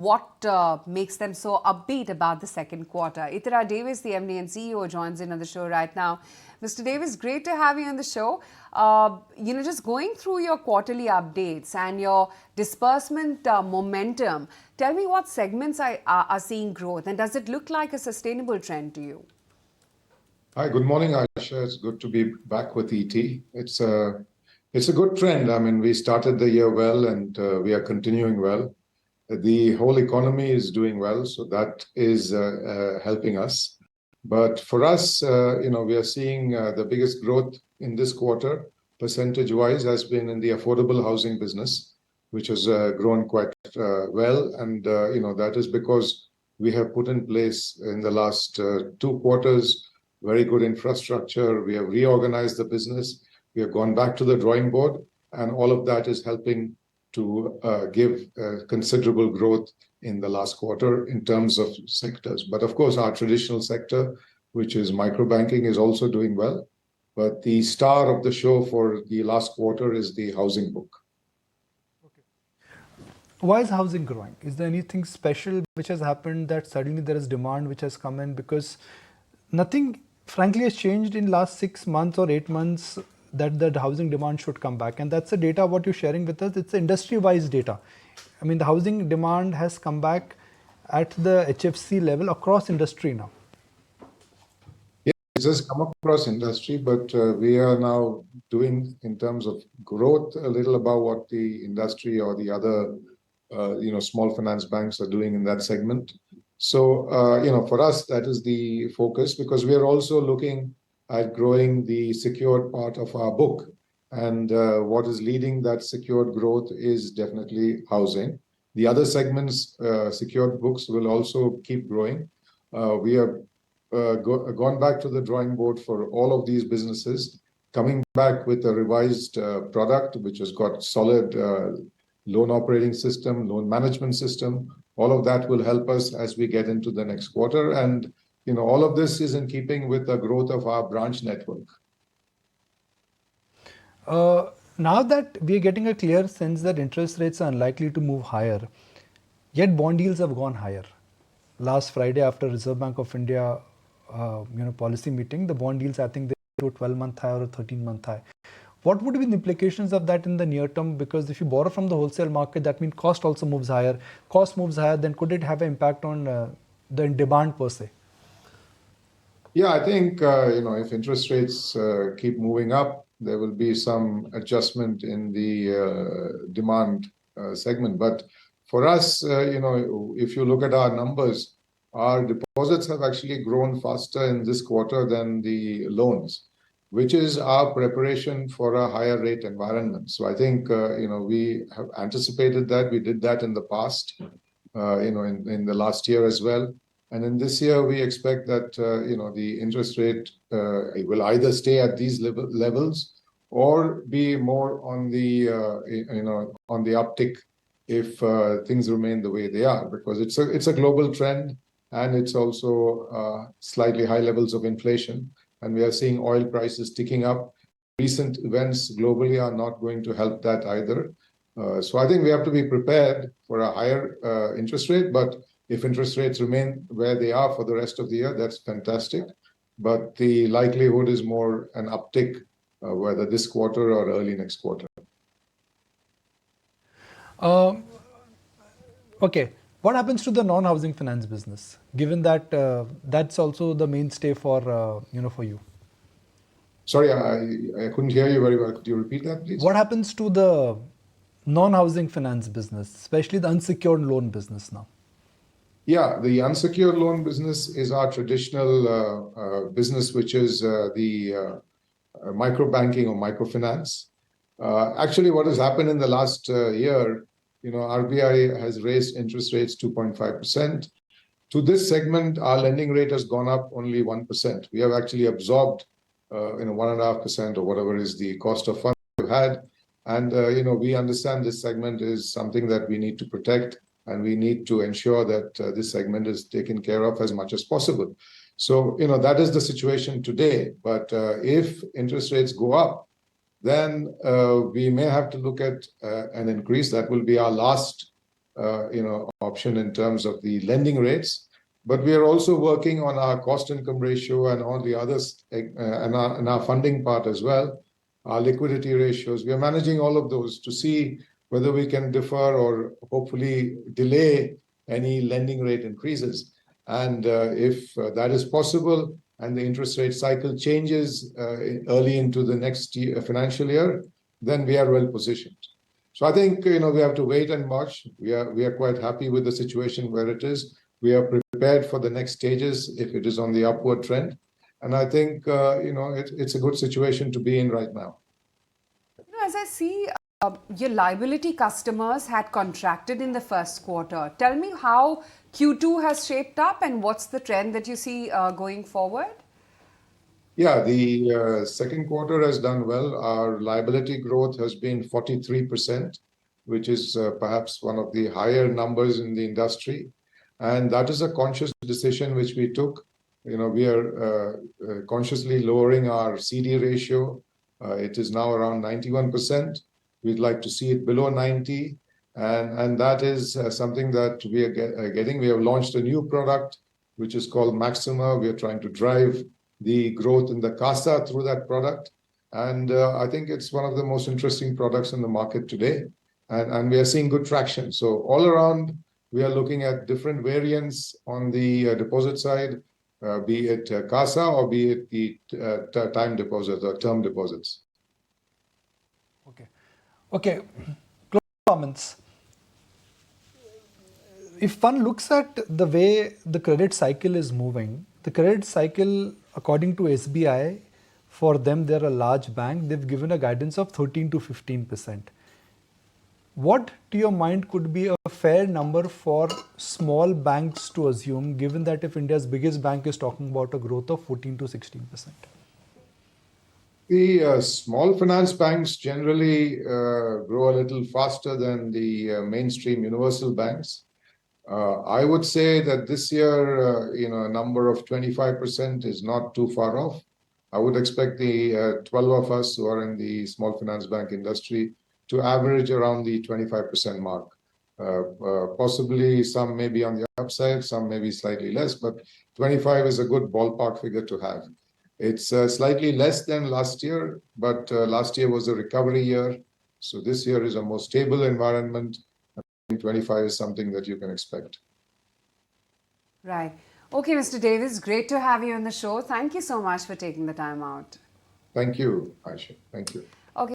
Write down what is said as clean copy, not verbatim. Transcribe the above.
what makes them so upbeat about the second quarter. Ittira Davis, the MD and CEO, joins in on the show right now. Mr. Davis, great to have you on the show. Just going through your quarterly updates and your disbursement momentum, tell me what segments are seeing growth, and does it look like a sustainable trend to you? Hi, good morning, Aisha. It's good to be back with ET. It's a good trend. I mean, we started the year well, and we are continuing well. The whole economy is doing well, so that is helping us. But for us, we are seeing the biggest growth in this quarter, percentage-wise, has been in the affordable housing business, which has grown quite well. And, that is because we have put in place in the last 2 quarters very good infrastructure. We have reorganized the business. We have gone back to the drawing board, and all of that is helping to give considerable growth in the last quarter in terms of sectors. But of course, our traditional sector, which is microbanking, is also doing well. But the star of the show for the last quarter is the housing book. Okay. Why is housing growing? Is there anything special which has happened that suddenly there is demand which has come in? Because nothing, frankly, has changed in last 6 months or 8 months that the housing demand should come back. And that's the data, what you're sharing with us, it's industry-wise data. I mean, the housing demand has come back at the HFC level across industry now. Yeah, it has come across industry, but we are now doing, in terms of growth, a little above what the industry or the other, small finance banks are doing in that segment. So, for us, that is the focus, because we are also looking at growing the secured part of our book. And what is leading that secured growth is definitely housing. The other segments, secured books, will also keep growing. We have gone back to the drawing board for all of these businesses, coming back with a revised product, which has got solid loan operating system, loan management system. All of that will help us as we get into the next quarter. And all of this is in keeping with the growth of our branch network. Now that we are getting a clear sense that interest rates are unlikely to move higher, yet bond yields have gone higher. Last Friday, after Reserve Bank of India, policy meeting, the bond yields, I think, they were 12-month high or a 13-month high. What would be the implications of that in the near term? Because if you borrow from the wholesale market, that means cost also moves higher. Cost moves higher, then could it have an impact on the demand per se? Yeah, I think, if interest rates keep moving up, there will be some adjustment in the demand segment. But for us, if you look at our numbers, our deposits have actually grown faster in this quarter than the loans, which is our preparation for a higher rate environment. So I think, we have anticipated that. We did that in the past, in the last year as well. And in this year, we expect that, the interest rate will either stay at these levels or be more on the, on the uptick if things remain the way they are, because it's a global trend, and it's also slightly high levels of inflation. And we are seeing oil prices ticking up. Recent events globally are not going to help that either. So I think we have to be prepared for a higher interest rate. But if interest rates remain where they are for the rest of the year, that's fantastic. But the likelihood is more an uptick, whether this quarter or early next quarter. Okay. What happens to the non-housing finance business, given that that's also the mainstay for you? Sorry, I couldn't hear you very well. Could you repeat that, please? What happens to the non-housing finance business, especially the unsecured loan business now? Yeah, the unsecured loan business is our traditional business, which is the microbanking or microfinance. Actually, what has happened in the last year, RBI has raised interest rates 2.5%. To this segment, our lending rate has gone up only 1%. We have actually absorbed 1.5% or whatever is the cost of funds we've had. And, we understand this segment is something that we need to protect, and we need to ensure that this segment is taken care of as much as possible. So, that is the situation today. But if interest rates go up, then we may have to look at an increase. That will be our last option in terms of the lending rates. But we are also working on our cost-income ratio and all the others, and our funding part as well, our liquidity ratios. We are managing all of those to see whether we can defer or hopefully delay any lending rate increases. And if that is possible and the interest rate cycle changes early into the next financial year, then we are well positioned. So I think we have to wait and watch. We are quite happy with the situation where it is. We are prepared for the next stages if it is on the upward trend, and I think it's a good situation to be in right now. As I see, your liability customers had contracted in the first quarter. Tell me how Q2 has shaped up and what's the trend that you see going forward? Yeah, the second quarter has done well. Our liability growth has been 43%, which is perhaps one of the higher numbers in the industry. And that is a conscious decision which we took. We are consciously lowering our CD ratio. It is now around 91%. We'd like to see it below 90. And that is something that we are getting. We have launched a new product, which is called Maxima. We are trying to drive the growth in the CASA through that product. And I think it's one of the most interesting products in the market today. And we are seeing good traction. So all around, we are looking at different variants on the deposit side, be it CASA or be it the time deposits or term deposits. Okay. Closing comments. If one looks at the way the credit cycle is moving, the credit cycle, according to SBI, for them, they're a large bank, they've given a guidance of 13 to 15%. What, to your mind, could be a fair number for small banks to assume, given that if India's biggest bank is talking about a growth of 14 to 16%? The small finance banks generally grow a little faster than the mainstream universal banks. I would say that this year, a number of 25% is not too far off. I would expect the 12 of us who are in the small finance bank industry to average around the 25% mark. Possibly some may be on the upside, some may be slightly less, but 25 is a good ballpark figure to have. It's slightly less than last year, but last year was a recovery year. So this year is a more stable environment. 25 is something that you can expect. Right. Okay, Mr. Davis, great to have you on the show. Thank you so much for taking the time out. Thank you, Aisha. Thank you. Okay.